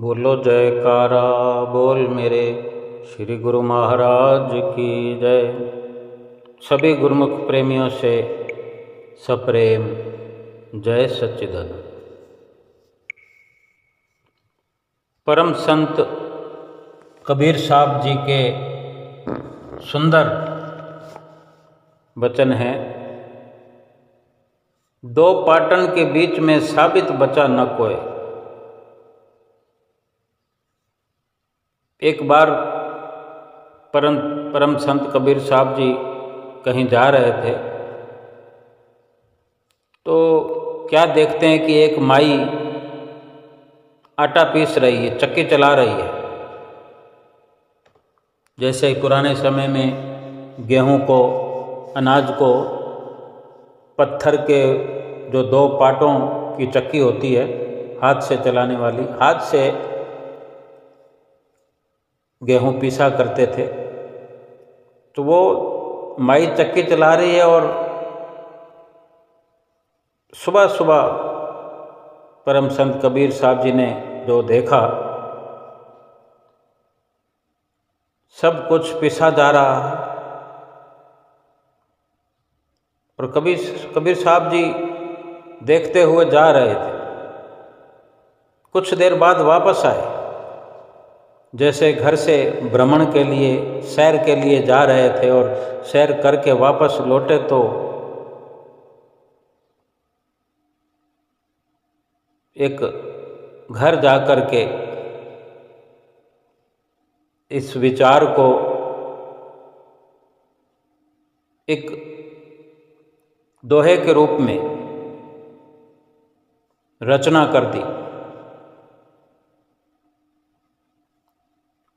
बोलो जयकारा बोल मेरे श्री गुरु महाराज की जय। सभी गुरुमुख प्रेमियों से सप्रेम जय सच्चिदानंद। परम संत कबीर साहब जी के सुंदर वचन हैं। दो पाटन के बीच में साबित बचा न कोय। एक बार परम संत कबीर साहब जी कहीं जा रहे थे तो क्या देखते हैं कि एक माई आटा पीस रही है, चक्की चला रही है। जैसे पुराने समय में गेहूं को, अनाज को पत्थर के जो दो पाटों की चक्की होती है, हाथ से चलाने वाली, हाथ से गेहूं पीसा करते थे। तो वो माई चक्की चला रही है और सुबह सुबह परम संत कबीर साहब जी ने जो देखा, सब कुछ पिसा जा रहा है। और कबीर साहब जी देखते हुए जा रहे थे। कुछ देर बाद वापस आए, जैसे घर से भ्रमण के लिए, सैर के लिए जा रहे थे और सैर करके वापस लौटे तो एक घर जा कर के इस विचार को एक दोहे के रूप में रचना कर दी।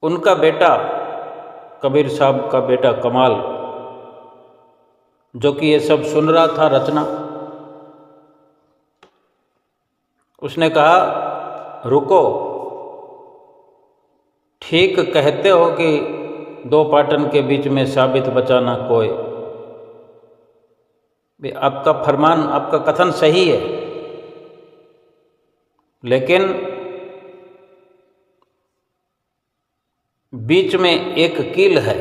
उनका बेटा, कबीर साहब का बेटा कमाल, जो कि ये सब सुन रहा था रचना, उसने कहा, रुको, ठीक कहते हो कि दो पाटन के बीच में साबित बचा ना कोई। आपका फरमान, आपका कथन सही है, लेकिन बीच में एक कील है।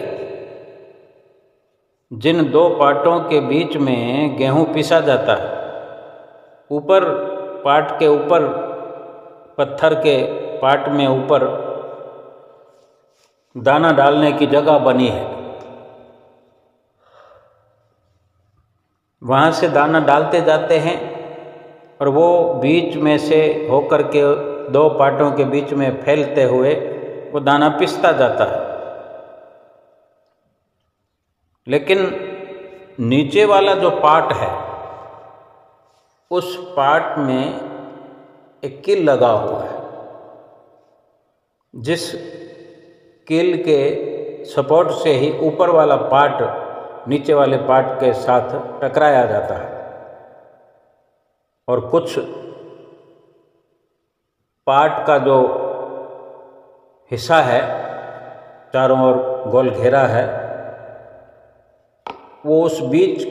जिन दो पाटों के बीच में गेहूं पिसा जाता है, ऊपर पाट के ऊपर, पत्थर के पाट में ऊपर दाना डालने की जगह बनी है। वहाँ से दाना डालते जाते हैं और वो बीच में से होकर के दो पाटों के बीच में फैलते हुए वो दाना पिसता जाता है। लेकिन नीचे वाला जो पाट है, उस पाट में एक कील लगा हुआ है, जिस कील के सपोर्ट से ही ऊपर वाला पाट नीचे वाले पाट के साथ टकराया जाता है। और कुछ पाट का जो हिस्सा है, चारों ओर गोल घेरा है, वो उस बीच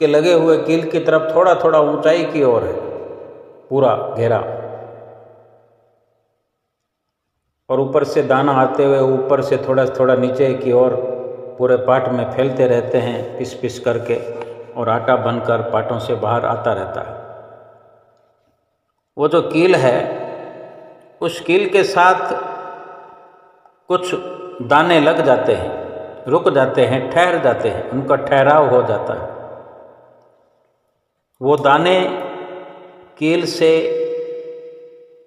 के लगे हुए कील की तरफ थोड़ा थोड़ा ऊंचाई की ओर है, पूरा घेरा। और ऊपर से दाना आते हुए ऊपर से थोड़ा थोड़ा नीचे की ओर पूरे पाट में फैलते रहते हैं, पिस पिस करके, और आटा बनकर पाटों से बाहर आता रहता है। वो जो कील है, उस कील के साथ कुछ दाने लग जाते हैं, रुक जाते हैं, ठहर जाते हैं, उनका ठहराव हो जाता है। वो दाने कील से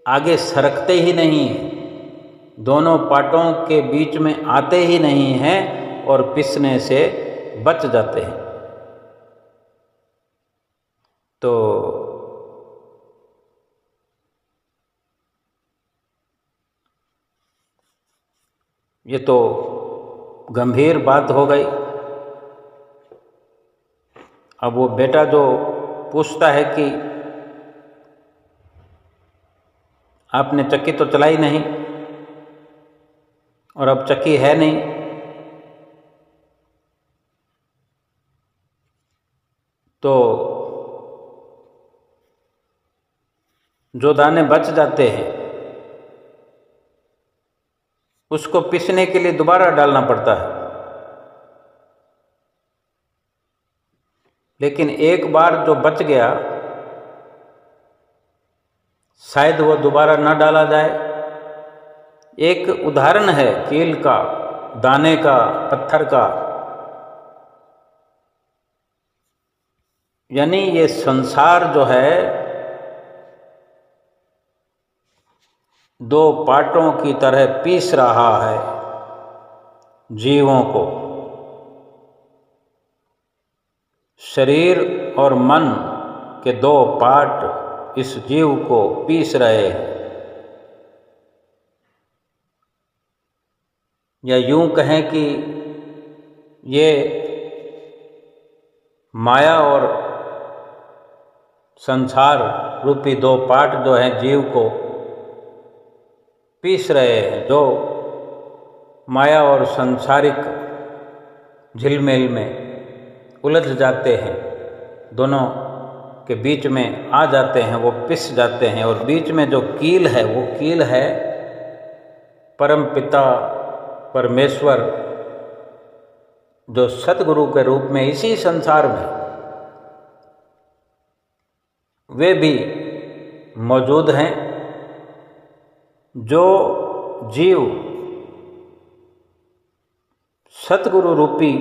आगे सरकते ही नहीं हैं, दोनों पाटों के बीच में आते ही नहीं हैं और पिसने से बच जाते हैं। तो ये तो गंभीर बात हो गई। अब वो बेटा जो पूछता है कि आपने चक्की तो चलाई नहीं और अब चक्की है नहीं, तो जो दाने बच जाते हैं उसको पीसने के लिए दोबारा डालना पड़ता है। लेकिन एक बार जो बच गया, शायद वो दोबारा न डाला जाए। एक उदाहरण है कील का, दाने का, पत्थर का। यानी ये संसार जो है दो पार्टों की तरह पीस रहा है जीवों को। शरीर और मन के दो पार्ट इस जीव को पीस रहे हैं। या यूं कहें कि ये माया और संसार रूपी दो पार्ट जो हैं जीव को पीस रहे हैं, जो माया और सांसारिक झिलमिल में उलझ जाते हैं, दोनों के बीच में आ जाते हैं, वो पिस जाते हैं। और बीच में जो कील है, वो कील है परम पिता परमेश्वर, जो सतगुरु के रूप में इसी संसार में वे भी मौजूद हैं। जो जीव सतगुरु रूपी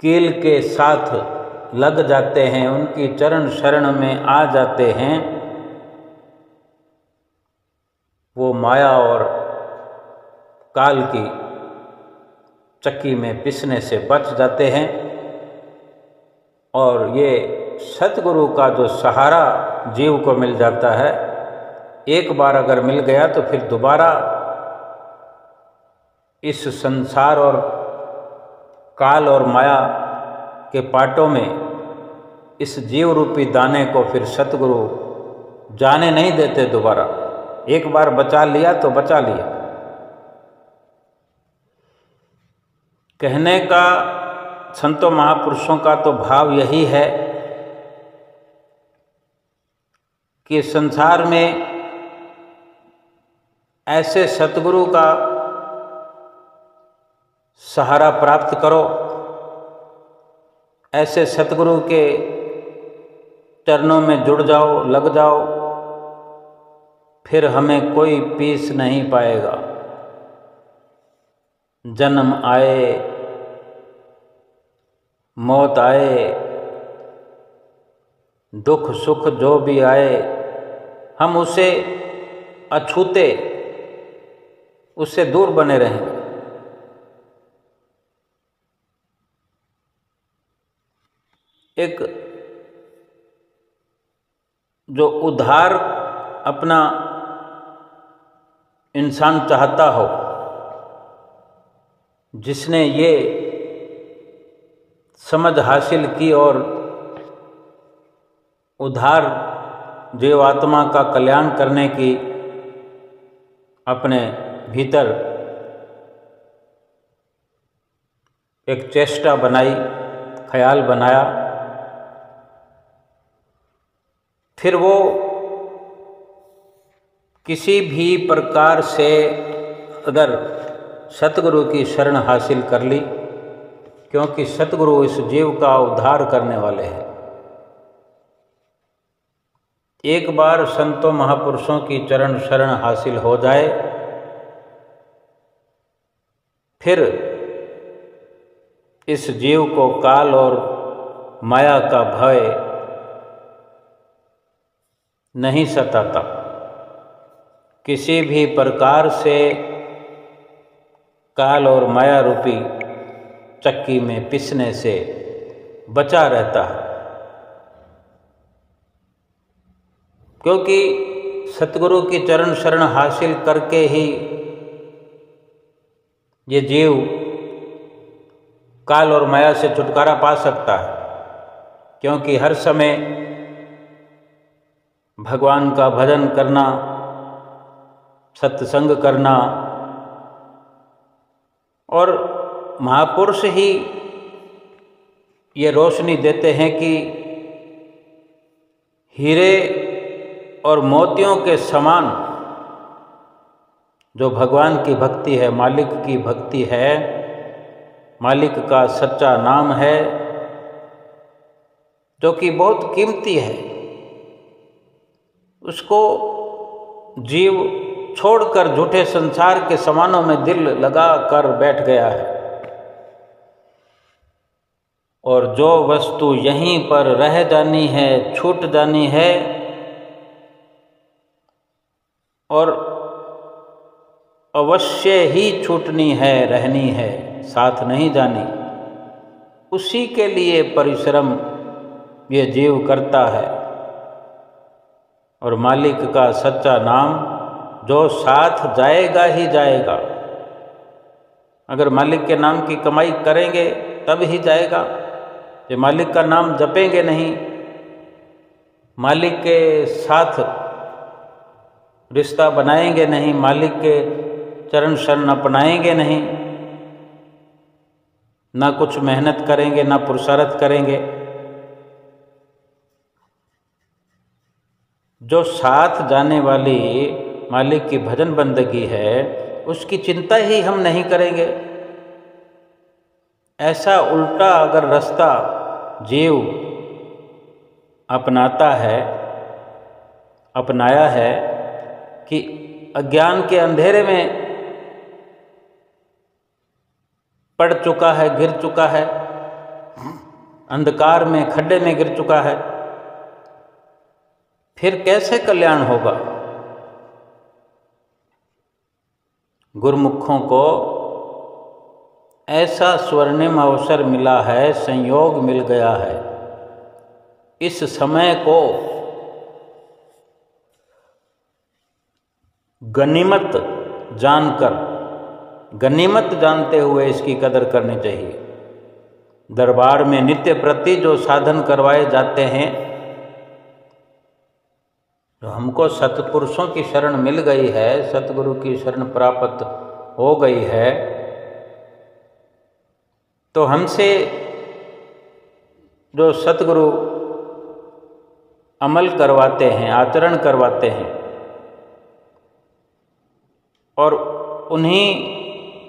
कील के साथ लग जाते हैं, उनकी चरण शरण में आ जाते हैं, वो माया और काल की चक्की में पिसने से बच जाते हैं। और ये सतगुरु का जो सहारा जीव को मिल जाता है, एक बार अगर मिल गया तो फिर दोबारा इस संसार और काल और माया के पाटों में इस जीव रूपी दाने को फिर सतगुरु जाने नहीं देते दोबारा। एक बार बचा लिया तो बचा लिया। कहने का संतों महापुरुषों का तो भाव यही है कि संसार में ऐसे सतगुरु का सहारा प्राप्त करो, ऐसे सतगुरु के चरणों में जुड़ जाओ, लग जाओ, फिर हमें कोई पीस नहीं पाएगा। जन्म आए, मौत आए, दुख सुख जो भी आए, हम उसे अछूते, उससे दूर बने रहेंगे। एक जो उद्धार अपना इंसान चाहता हो, जिसने ये समझ हासिल की और उद्धार जीवात्मा का कल्याण करने की अपने भीतर एक चेष्टा बनाई, ख्याल बनाया, फिर वो किसी भी प्रकार से अगर सतगुरु की शरण हासिल कर ली, क्योंकि सतगुरु इस जीव का उद्धार करने वाले हैं। एक बार संतों महापुरुषों की चरण शरण हासिल हो जाए, फिर इस जीव को काल और माया का भय नहीं सताता। किसी भी प्रकार से काल और माया रूपी चक्की में पिसने से बचा रहता है, क्योंकि सतगुरु की चरण शरण हासिल करके ही ये जीव काल और माया से छुटकारा पा सकता है। क्योंकि हर समय भगवान का भजन करना, सत्संग करना, और महापुरुष ही ये रोशनी देते हैं कि हीरे और मोतियों के समान जो भगवान की भक्ति है, मालिक की भक्ति है, मालिक का सच्चा नाम है, जो कि बहुत कीमती है, उसको जीव छोड़कर झूठे संसार के सामानों में दिल लगा कर बैठ गया है। और जो वस्तु यहीं पर रह जानी है, छूट जानी है और अवश्य ही छूटनी है, रहनी है, साथ नहीं जानी, उसी के लिए परिश्रम ये जीव करता है। और मालिक का सच्चा नाम जो साथ जाएगा ही जाएगा। अगर मालिक के नाम की कमाई करेंगे तब ही जाएगा। ये मालिक का नाम जपेंगे नहीं, मालिक के साथ रिश्ता बनाएंगे नहीं, मालिक के चरण शरण अपनाएंगे नहीं, ना कुछ मेहनत करेंगे, ना पुरुषार्थ करेंगे, जो साथ जाने वाली मालिक की भजन बंदगी है उसकी चिंता ही हम नहीं करेंगे। ऐसा उल्टा अगर रास्ता जीव अपनाता है, अपनाया है कि अज्ञान के अंधेरे में पड़ चुका है, गिर चुका है, अंधकार में खड्डे में गिर चुका है, फिर कैसे कल्याण होगा। गुरुमुखों को ऐसा स्वर्णिम अवसर मिला है, संयोग मिल गया है। इस समय को गनीमत जानकर, गनीमत जानते हुए इसकी कदर करनी चाहिए। दरबार में नित्य प्रति जो साधन करवाए जाते हैं, जो हमको सतपुरुषों की शरण मिल गई है, सतगुरु की शरण प्राप्त हो गई है, तो हमसे जो सतगुरु अमल करवाते हैं, आचरण करवाते हैं, और उन्हीं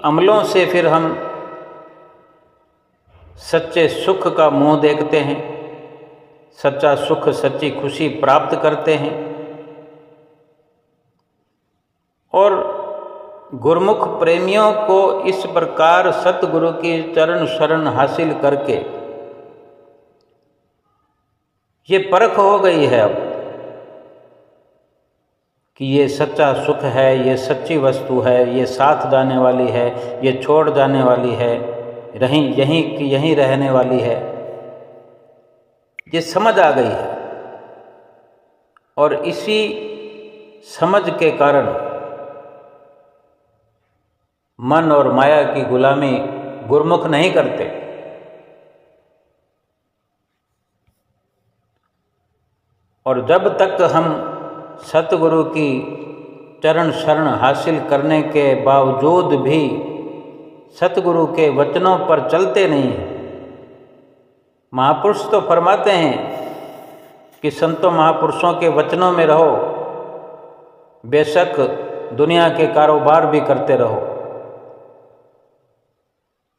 अमलों से फिर हम सच्चे सुख का मुंह देखते हैं, सच्चा सुख, सच्ची खुशी प्राप्त करते हैं। और गुरुमुख प्रेमियों को इस प्रकार सतगुरु की चरण शरण हासिल करके ये परख हो गई है अब कि ये सच्चा सुख है, ये सच्ची वस्तु है, ये साथ जाने वाली है, ये छोड़ जाने वाली है, यहीं की यहीं रहने वाली है, ये समझ आ गई है। और इसी समझ के कारण मन और माया की गुलामी गुरुमुख नहीं करते। और जब तक हम सतगुरु की चरण शरण हासिल करने के बावजूद भी सतगुरु के वचनों पर चलते नहीं हैं, महापुरुष तो फरमाते हैं कि संतों महापुरुषों के वचनों में रहो, बेशक दुनिया के कारोबार भी करते रहो,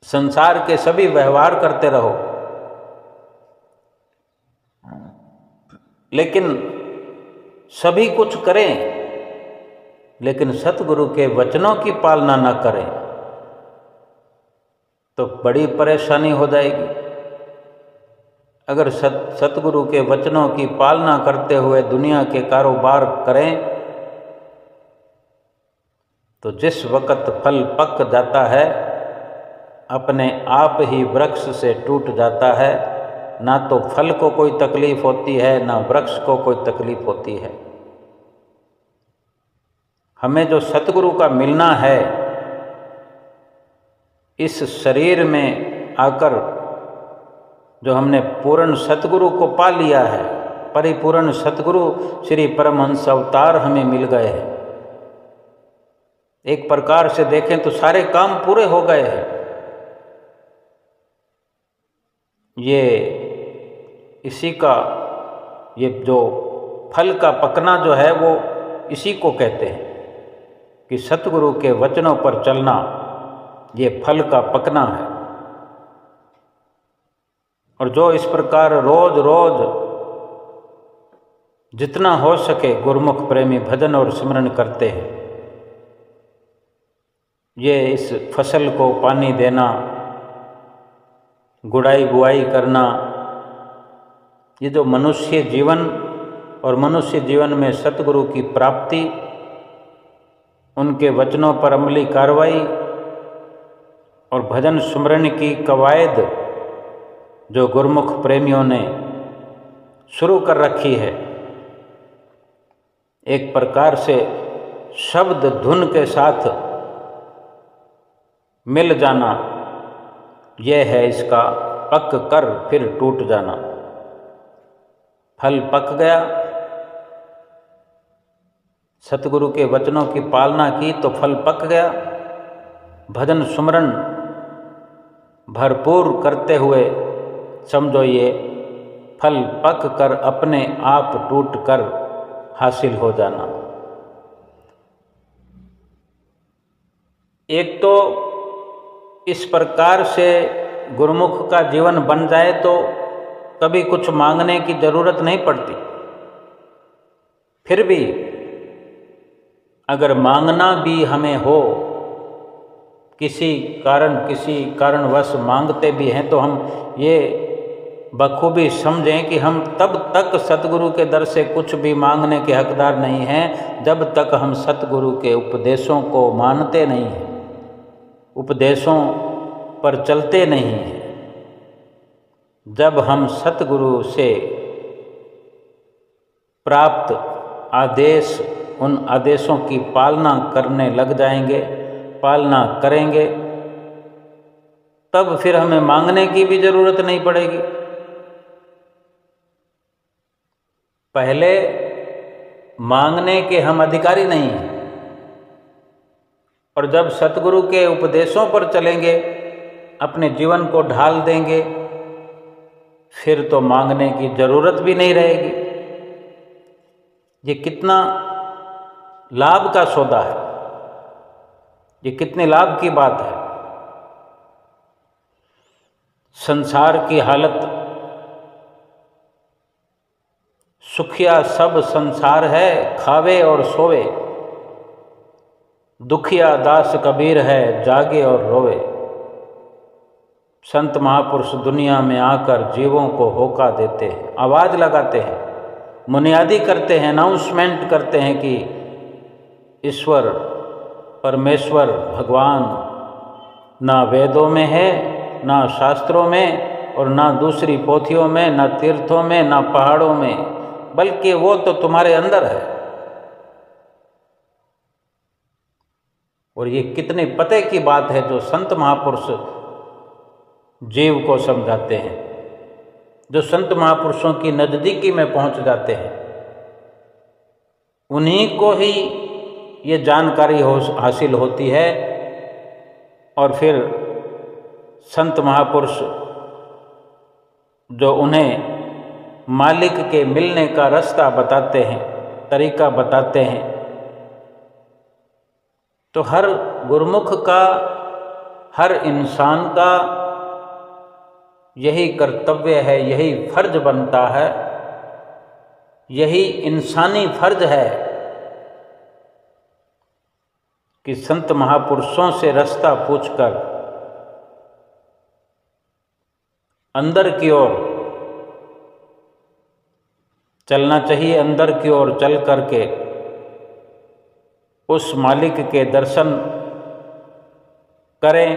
संसार के सभी व्यवहार करते रहो, लेकिन सभी कुछ करें, लेकिन सतगुरु के वचनों की पालना न करें तो बड़ी परेशानी हो जाएगी। अगर सतगुरु के वचनों की पालना करते हुए दुनिया के कारोबार करें तो जिस वक़्त फल पक जाता है, अपने आप ही वृक्ष से टूट जाता है। ना तो फल को कोई तकलीफ होती है, ना वृक्ष को कोई तकलीफ होती है। हमें जो सतगुरु का मिलना है, इस शरीर में आकर जो हमने पूर्ण सतगुरु को पा लिया है, परिपूर्ण सतगुरु श्री परमहंस अवतार हमें मिल गए हैं। एक प्रकार से देखें तो सारे काम पूरे हो गए हैं। ये इसी का, ये जो फल का पकना जो है वो इसी को कहते हैं कि सतगुरु के वचनों पर चलना ये फल का पकना है। और जो इस प्रकार रोज रोज जितना हो सके गुरुमुख प्रेमी भजन और सिमरन करते हैं, ये इस फसल को पानी देना, गुड़ाई बुआई करना, ये जो मनुष्य जीवन और मनुष्य जीवन में सतगुरु की प्राप्ति, उनके वचनों पर अमली कार्रवाई और भजन सुमरन की कवायद जो गुरुमुख प्रेमियों ने शुरू कर रखी है, एक प्रकार से शब्द धुन के साथ मिल जाना, यह है इसका पक कर फिर टूट जाना। फल पक गया, सतगुरु के वचनों की पालना की तो फल पक गया। भजन सुमरन भरपूर करते हुए समझो ये फल पक कर अपने आप टूट कर हासिल हो जाना। एक तो इस प्रकार से गुरुमुख का जीवन बन जाए तो कभी कुछ मांगने की जरूरत नहीं पड़ती। फिर भी अगर मांगना भी हमें हो, किसी कारणवश मांगते भी हैं, तो हम ये बखूबी समझें कि हम तब तक सतगुरु के दर से कुछ भी मांगने के हकदार नहीं हैं जब तक हम सतगुरु के उपदेशों को मानते नहीं हैं, उपदेशों पर चलते नहीं हैं। जब हम सतगुरु से प्राप्त आदेश, उन आदेशों की पालना करने लग जाएंगे, पालना करेंगे, तब फिर हमें मांगने की भी जरूरत नहीं पड़ेगी। पहले मांगने के हम अधिकारी नहीं हैं, और जब सतगुरु के उपदेशों पर चलेंगे, अपने जीवन को ढाल देंगे, फिर तो मांगने की जरूरत भी नहीं रहेगी। ये कितना लाभ का सौदा है, ये कितने लाभ की बात है। संसार की हालत, सुखिया सब संसार है, खावे और सोवे, दुखिया दास कबीर है, जागे और रोवे। संत महापुरुष दुनिया में आकर जीवों को होका देते हैं, आवाज़ लगाते हैं, मुनियादी करते हैं, अनाउंसमेंट करते हैं कि ईश्वर परमेश्वर भगवान ना वेदों में है, ना शास्त्रों में, और ना दूसरी पोथियों में, ना तीर्थों में, ना पहाड़ों में, बल्कि वो तो तुम्हारे अंदर है। और ये कितने पते की बात है जो संत महापुरुष जीव को समझाते हैं, जो संत महापुरुषों की नज़दीकी में पहुंच जाते हैं, उन्हीं को ही ये जानकारी हासिल होती है। और फिर संत महापुरुष जो उन्हें मालिक के मिलने का रास्ता बताते हैं, तरीका बताते हैं, तो हर गुरुमुख का, हर इंसान का यही कर्तव्य है, यही फर्ज बनता है, यही इंसानी फर्ज है कि संत महापुरुषों से रास्ता पूछकर अंदर की ओर चलना चाहिए। अंदर की ओर चल करके उस मालिक के दर्शन करें,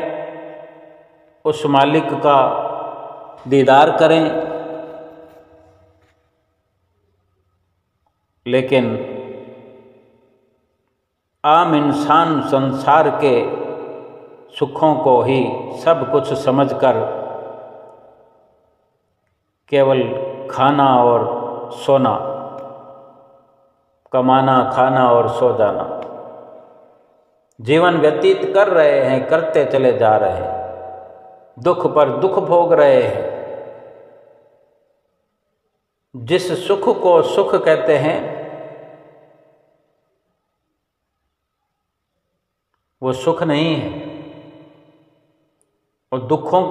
उस मालिक का दीदार करें। लेकिन आम इंसान संसार के सुखों को ही सब कुछ समझकर केवल खाना और सोना, कमाना, खाना और सो जाना, जीवन व्यतीत कर रहे हैं, करते चले जा रहे हैं, दुख पर दुख भोग रहे हैं। जिस सुख को सुख कहते हैं, वो सुख नहीं है, और दुखों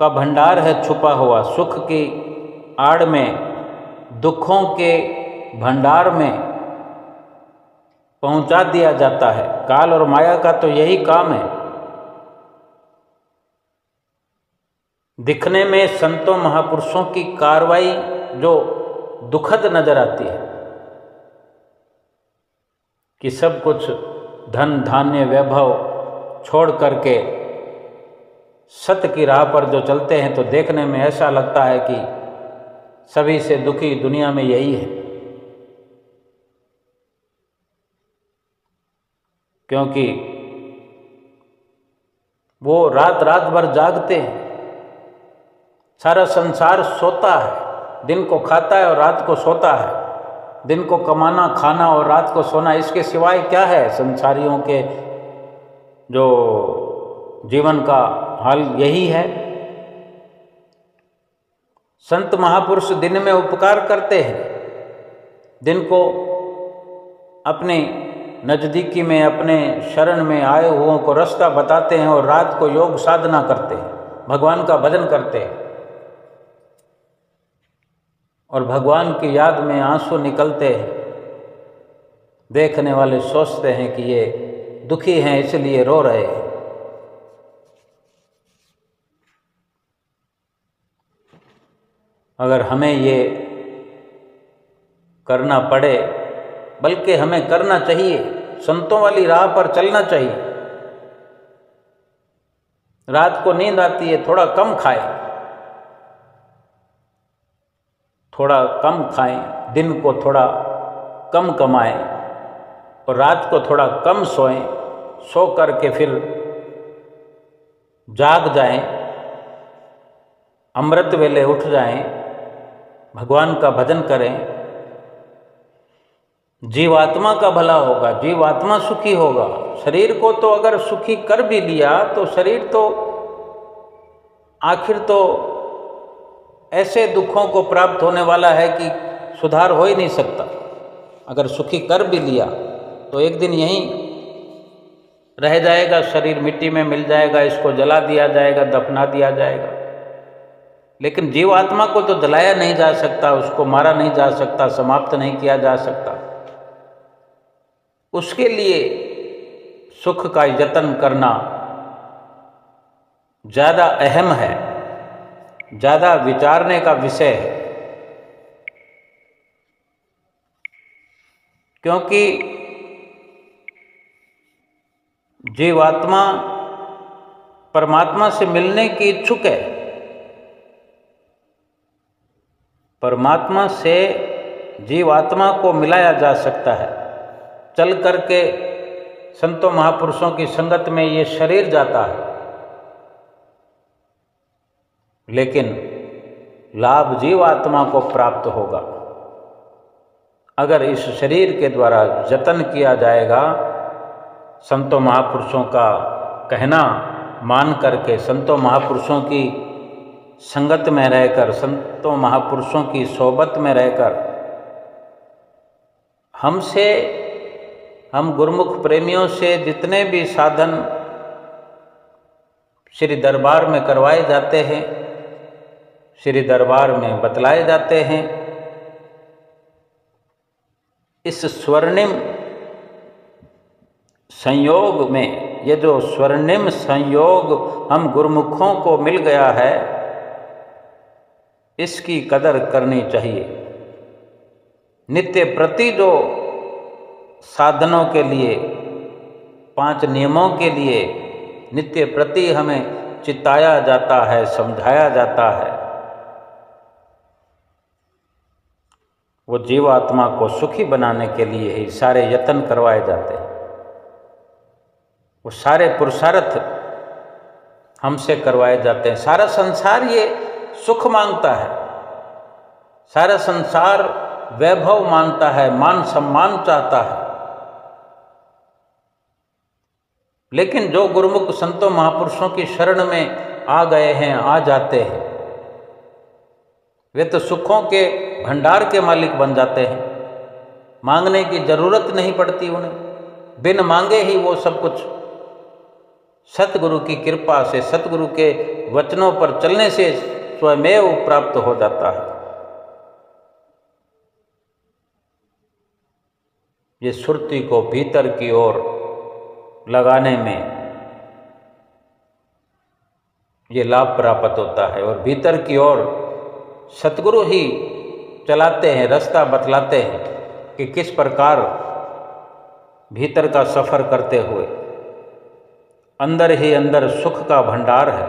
का भंडार है छुपा हुआ। सुख की आड़ में दुखों के भंडार में पहुंचा दिया जाता है। काल और माया का तो यही काम है। दिखने में संतों महापुरुषों की कार्रवाई जो दुखद नजर आती है कि सब कुछ धन धान्य वैभव छोड़ करके सत्य की राह पर जो चलते हैं, तो देखने में ऐसा लगता है कि सभी से दुखी दुनिया में यही है। क्योंकि वो रात रात भर जागते हैं। सारा संसार सोता है, दिन को खाता है और रात को सोता है। दिन को कमाना खाना और रात को सोना, इसके सिवाय क्या है संसारियों के जो जीवन का हाल यही है। संत महापुरुष दिन में उपकार करते हैं, दिन को अपने नज़दीकी में अपने शरण में आए हुओं को रास्ता बताते हैं, और रात को योग साधना करते हैं, भगवान का भजन करते हैं, और भगवान की याद में आंसू निकलते हैं। देखने वाले सोचते हैं कि ये दुखी हैं इसलिए रो रहे हैं। अगर हमें ये करना पड़े, बल्कि हमें करना चाहिए, संतों वाली राह पर चलना चाहिए। रात को नींद आती है, थोड़ा कम खाएं, थोड़ा कम खाएं, दिन को थोड़ा कम कमाएं और रात को थोड़ा कम सोएं। सो करके फिर जाग जाएं, अमृत वेले उठ जाएं, भगवान का भजन करें। जीवात्मा का भला होगा, जीवात्मा सुखी होगा। शरीर को तो अगर सुखी कर भी लिया तो शरीर तो आखिर तो ऐसे दुखों को प्राप्त होने वाला है कि सुधार हो ही नहीं सकता। अगर सुखी कर भी लिया तो एक दिन यहीं रह जाएगा, शरीर मिट्टी में मिल जाएगा, इसको जला दिया जाएगा, दफना दिया जाएगा। लेकिन जीवात्मा को तो जलाया नहीं जा सकता, उसको मारा नहीं जा सकता, समाप्त नहीं किया जा सकता। उसके लिए सुख का यत्न करना ज़्यादा अहम है, ज़्यादा विचारने का विषय है। क्योंकि जीवात्मा परमात्मा से मिलने की इच्छुक है। परमात्मा से जीवात्मा को मिलाया जा सकता है। चल करके संतों महापुरुषों की संगत में ये शरीर जाता है, लेकिन लाभ जीवात्मा को प्राप्त होगा अगर इस शरीर के द्वारा जतन किया जाएगा। संतों महापुरुषों का कहना मान करके, संतों महापुरुषों की संगत में रहकर, संतों महापुरुषों की सोबत में रहकर, हम गुरुमुख प्रेमियों से जितने भी साधन श्री दरबार में करवाए जाते हैं, श्री दरबार में बतलाए जाते हैं, इस स्वर्णिम संयोग में, ये जो स्वर्णिम संयोग हम गुरुमुखों को मिल गया है, इसकी कदर करनी चाहिए। नित्य प्रति जो साधनों के लिए, 5 नियमों के लिए नित्य प्रति हमें चिताया जाता है, समझाया जाता है, वो जीवात्मा को सुखी बनाने के लिए ही सारे यत्न करवाए जाते हैं। वो सारे पुरुषार्थ हमसे करवाए जाते हैं। सारा संसार ये सुख मांगता है, सारा संसार वैभव मांगता है, मान सम्मान चाहता है। लेकिन जो गुरुमुख संतों महापुरुषों की शरण में आ गए हैं, आ जाते हैं, वे तो सुखों के भंडार के मालिक बन जाते हैं। मांगने की जरूरत नहीं पड़ती उन्हें, बिन मांगे ही वो सब कुछ सतगुरु की कृपा से, सतगुरु के वचनों पर चलने से स्वयमेव प्राप्त हो जाता है। ये सुरती को भीतर की ओर लगाने में ये लाभ प्राप्त होता है, और भीतर की ओर सतगुरु ही चलाते हैं, रास्ता बतलाते हैं कि किस प्रकार भीतर का सफ़र करते हुए अंदर ही अंदर सुख का भंडार है।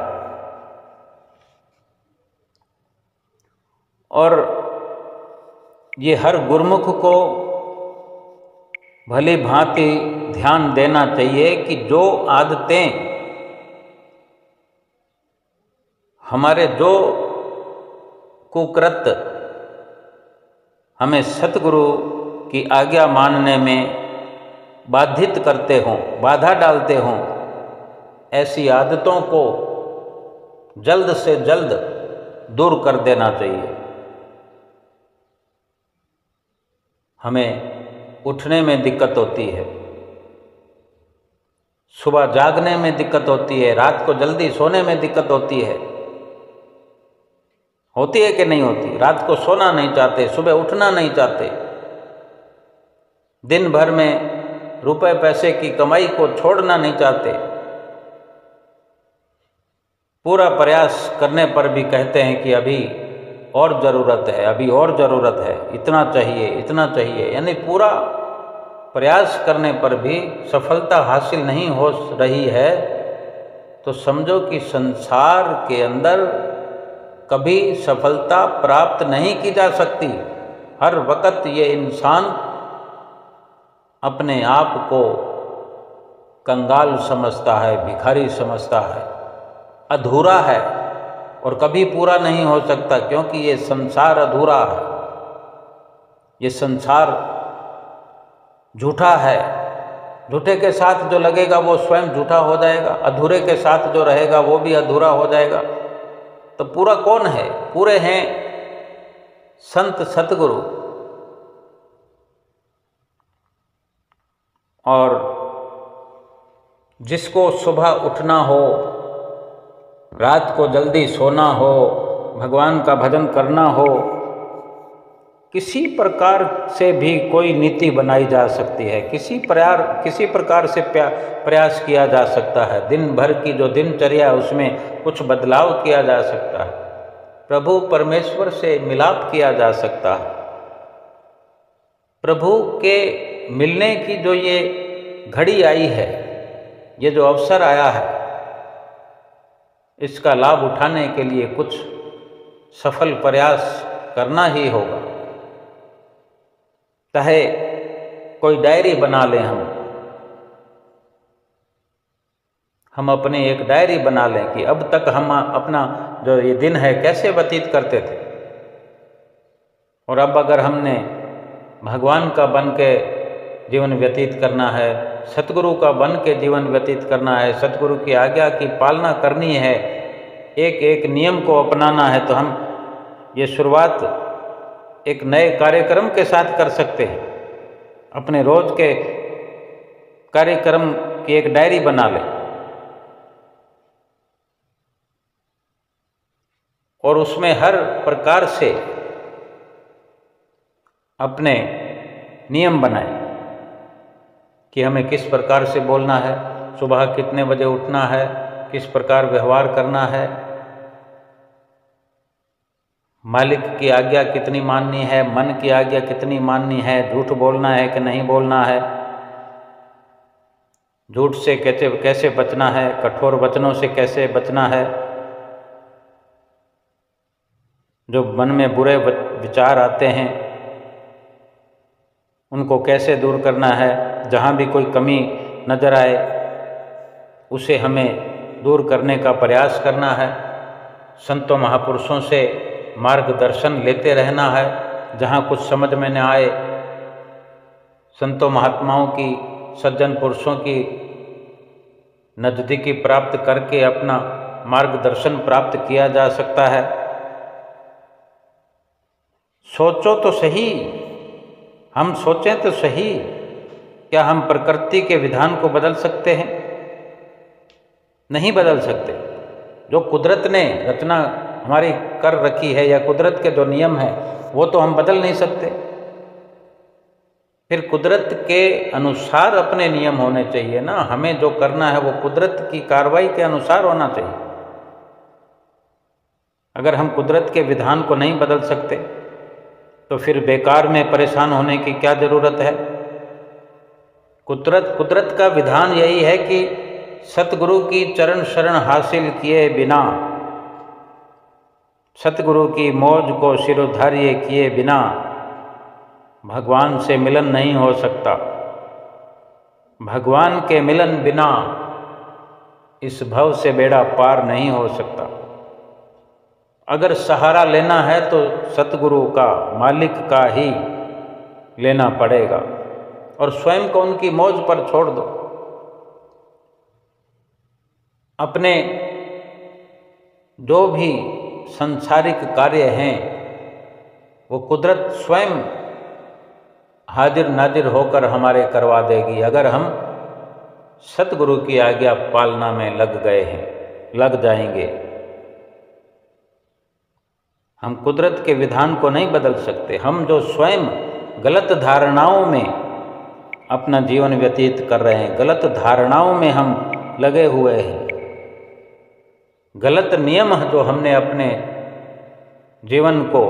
और ये हर गुरुमुख को भली भांति ध्यान देना चाहिए कि जो आदतें हमारे, जो कुकृत्य हमें सतगुरु की आज्ञा मानने में बाधित करते हों, बाधा डालते हों, ऐसी आदतों को जल्द से जल्द दूर कर देना चाहिए। हमें उठने में दिक्कत होती है, सुबह जागने में दिक्कत होती है, रात को जल्दी सोने में दिक्कत होती है कि नहीं होती? रात को सोना नहीं चाहते, सुबह उठना नहीं चाहते, दिन भर में रुपए पैसे की कमाई को छोड़ना नहीं चाहते, पूरा प्रयास करने पर भी कहते हैं कि अभी और ज़रूरत है, अभी और ज़रूरत है, इतना चाहिए, इतना चाहिए, यानी पूरा प्रयास करने पर भी सफलता हासिल नहीं हो रही है, तो समझो कि संसार के अंदर कभी सफलता प्राप्त नहीं की जा सकती। हर वक्त ये इंसान अपने आप को कंगाल समझता है, भिखारी समझता है, अधूरा है और कभी पूरा नहीं हो सकता, क्योंकि ये संसार अधूरा है, ये संसार झूठा है। झूठे के साथ जो लगेगा वो स्वयं झूठा हो जाएगा, अधूरे के साथ जो रहेगा वो भी अधूरा हो जाएगा। तो पूरा कौन है? पूरे हैं संत सतगुरु। और जिसको सुबह उठना हो, रात को जल्दी सोना हो, भगवान का भजन करना हो, किसी प्रकार से भी कोई नीति बनाई जा सकती है, किसी प्रकार से प्रयास किया जा सकता है। दिन भर की जो दिनचर्या उसमें कुछ बदलाव किया जा सकता है, प्रभु परमेश्वर से मिलाप किया जा सकता है। प्रभु के मिलने की जो ये घड़ी आई है, ये जो अवसर आया है, इसका लाभ उठाने के लिए कुछ सफल प्रयास करना ही होगा। चाहे कोई डायरी बना लें, हम अपने एक डायरी बना लें कि अब तक हम अपना जो ये दिन है कैसे व्यतीत करते थे, और अब अगर हमने भगवान का बन के जीवन व्यतीत करना है, सतगुरु का बन के जीवन व्यतीत करना है, सतगुरु की आज्ञा की पालना करनी है, एक एक नियम को अपनाना है, तो हम ये शुरुआत एक नए कार्यक्रम के साथ कर सकते हैं। अपने रोज के कार्यक्रम की एक डायरी बना लें और उसमें हर प्रकार से अपने नियम बनाएं कि हमें किस प्रकार से बोलना है, सुबह कितने बजे उठना है, किस प्रकार व्यवहार करना है, मालिक की आज्ञा कितनी माननी है, मन की आज्ञा कितनी माननी है, झूठ बोलना है कि नहीं बोलना है, झूठ से कैसे बचना है, कठोर वचनों से कैसे बचना है, जो मन में बुरे विचार आते हैं उनको कैसे दूर करना है, जहाँ भी कोई कमी नज़र आए उसे हमें दूर करने का प्रयास करना है। संतों महापुरुषों से मार्गदर्शन लेते रहना है, जहाँ कुछ समझ में न आए संतों महात्माओं की, सज्जन पुरुषों की नज़दीकी प्राप्त करके अपना मार्गदर्शन प्राप्त किया जा सकता है। सोचो तो सही, हम सोचें तो सही, क्या हम प्रकृति के विधान को बदल सकते हैं? नहीं बदल सकते। जो कुदरत ने रचना हमारी कर रखी है या कुदरत के जो नियम हैं वो तो हम बदल नहीं सकते। फिर कुदरत के अनुसार अपने नियम होने चाहिए ना। हमें जो करना है वो कुदरत की कार्रवाई के अनुसार होना चाहिए। अगर हम कुदरत के विधान को नहीं बदल सकते तो फिर बेकार में परेशान होने की क्या ज़रूरत है। कुदरत का विधान यही है कि सतगुरु की चरण शरण हासिल किए बिना, सतगुरु की मौज को शिरोधार्य किए बिना भगवान से मिलन नहीं हो सकता। भगवान के मिलन बिना इस भव से बेड़ा पार नहीं हो सकता। अगर सहारा लेना है तो सतगुरु का, मालिक का ही लेना पड़ेगा और स्वयं को उनकी मौज पर छोड़ दो। अपने जो भी संसारिक कार्य हैं वो कुदरत स्वयं हाजिर नाजिर होकर हमारे करवा देगी, अगर हम सतगुरु की आज्ञा पालना में लग गए हैं, लग जाएंगे। हम कुदरत के विधान को नहीं बदल सकते। हम जो स्वयं गलत धारणाओं में अपना जीवन व्यतीत कर रहे हैं, गलत धारणाओं में हम लगे हुए हैं, गलत नियम जो हमने अपने जीवन को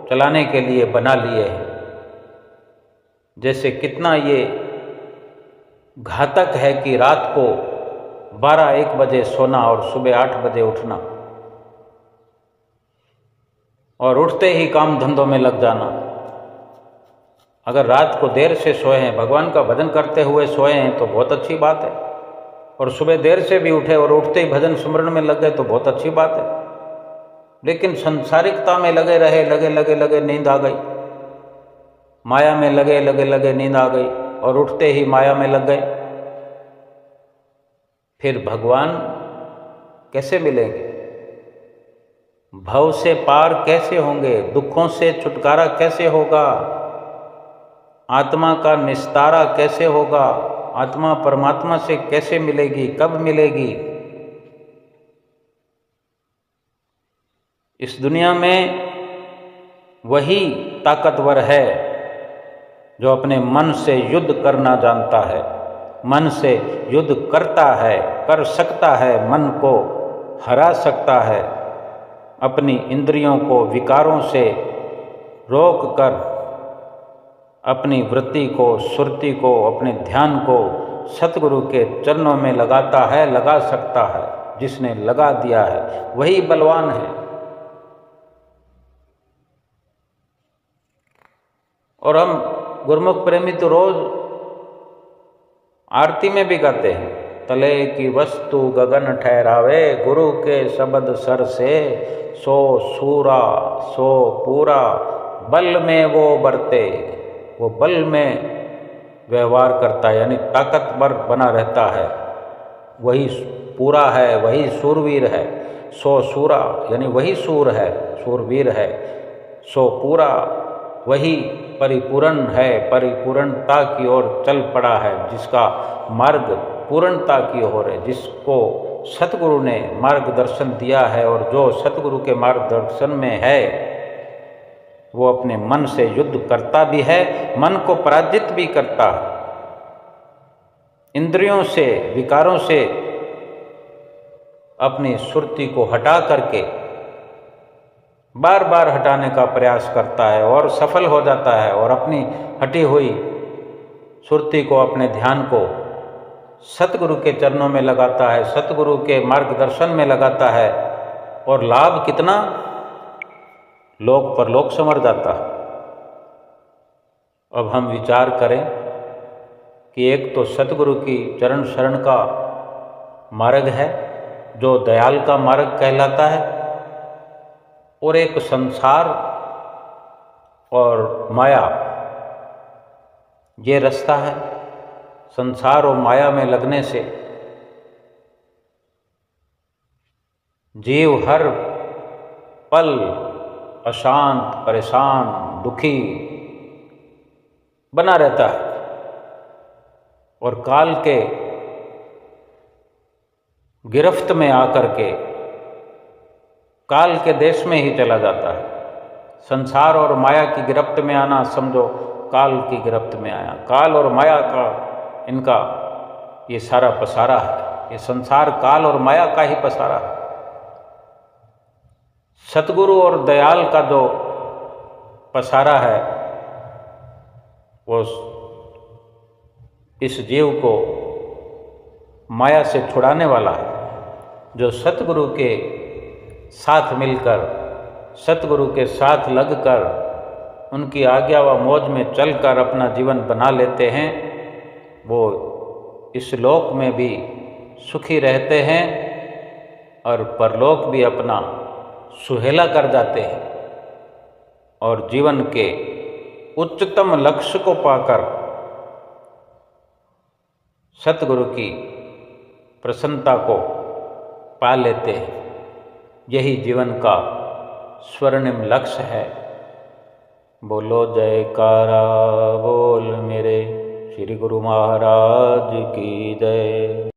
चलाने के लिए बना लिए हैं। जैसे कितना ये घातक है कि रात को 12-1 बजे सोना और सुबह 8 बजे उठना और उठते ही काम धंधों में लग जाना। अगर रात को देर से सोए हैं, भगवान का भजन करते हुए सोए हैं तो बहुत अच्छी बात है, और सुबह देर से भी उठे और उठते ही भजन स्मरण में लग गए तो बहुत अच्छी बात है। लेकिन संसारिकता में लगे रहे, लगे नींद आ गई, माया में लगे नींद आ गई और उठते ही माया में लग गए, फिर भगवान कैसे मिलेंगे? भव से पार कैसे होंगे? दुखों से छुटकारा कैसे होगा? आत्मा का निस्तारा कैसे होगा? आत्मा परमात्मा से कैसे मिलेगी? कब मिलेगी? इस दुनिया में वही ताकतवर है जो अपने मन से युद्ध करना जानता है, मन से युद्ध करता है, कर सकता है, मन को हरा सकता है, अपनी इंद्रियों को विकारों से रोक कर अपनी वृत्ति को, सुरति को, अपने ध्यान को सतगुरु के चरणों में लगाता है, लगा सकता है। जिसने लगा दिया है वही बलवान है। और हम गुरमुख प्रेमी तो रोज आरती में भी गाते हैं, तले की वस्तु गगन ठहरावे, गुरु के शब्द सर से सो सूरा सो पूरा, बल में वो बरते, वो बल में व्यवहार करता है, यानी ताकतवर बना रहता है, वही पूरा है, वही सूरवीर है। सो सूरा यानी वही सूर है, सूरवीर है। सो पूरा वही परिपूर्ण है, परिपूर्णता की ओर चल पड़ा है, जिसका मार्ग पूर्णता की ओर है, जिसको सतगुरु ने मार्गदर्शन दिया है। और जो सतगुरु के मार्गदर्शन में है वो अपने मन से युद्ध करता भी है, मन को पराजित भी करता है, इंद्रियों से, विकारों से अपनी सुरति को हटा करके बार बार हटाने का प्रयास करता है और सफल हो जाता है, और अपनी हटी हुई सुरति को, अपने ध्यान को सतगुरु के चरणों में लगाता है, सतगुरु के मार्गदर्शन में लगाता है, और लाभ कितना, लोक परलोक संवर जाता है। अब हम विचार करें कि एक तो सतगुरु की चरण शरण का मार्ग है जो दयाल का मार्ग कहलाता है, और एक संसार और माया ये रास्ता है। संसार और माया में लगने से जीव हर पल अशांत, परेशान, दुखी बना रहता है, और काल के गिरफ्त में आकर के काल के देश में ही चला जाता है। संसार और माया की गिरफ्त में आना समझो काल की गिरफ्त में आया। काल और माया का इनका ये सारा पसारा है। ये संसार काल और माया का ही पसारा है। सतगुरु और दयाल का जो पसारा है वो इस जीव को माया से छुड़ाने वाला है। जो सतगुरु के साथ मिलकर, सतगुरु के साथ लगकर, उनकी आज्ञा व मौज में चलकर अपना जीवन बना लेते हैं, वो इस लोक में भी सुखी रहते हैं और परलोक भी अपना सुहेला कर जाते हैं और जीवन के उच्चतम लक्ष्य को पाकर सतगुरु की प्रसन्नता को पा लेते हैं। यही जीवन का स्वर्णिम लक्ष्य है। बोलो जयकारा बोल मेरे श्री गुरु महाराज की जय।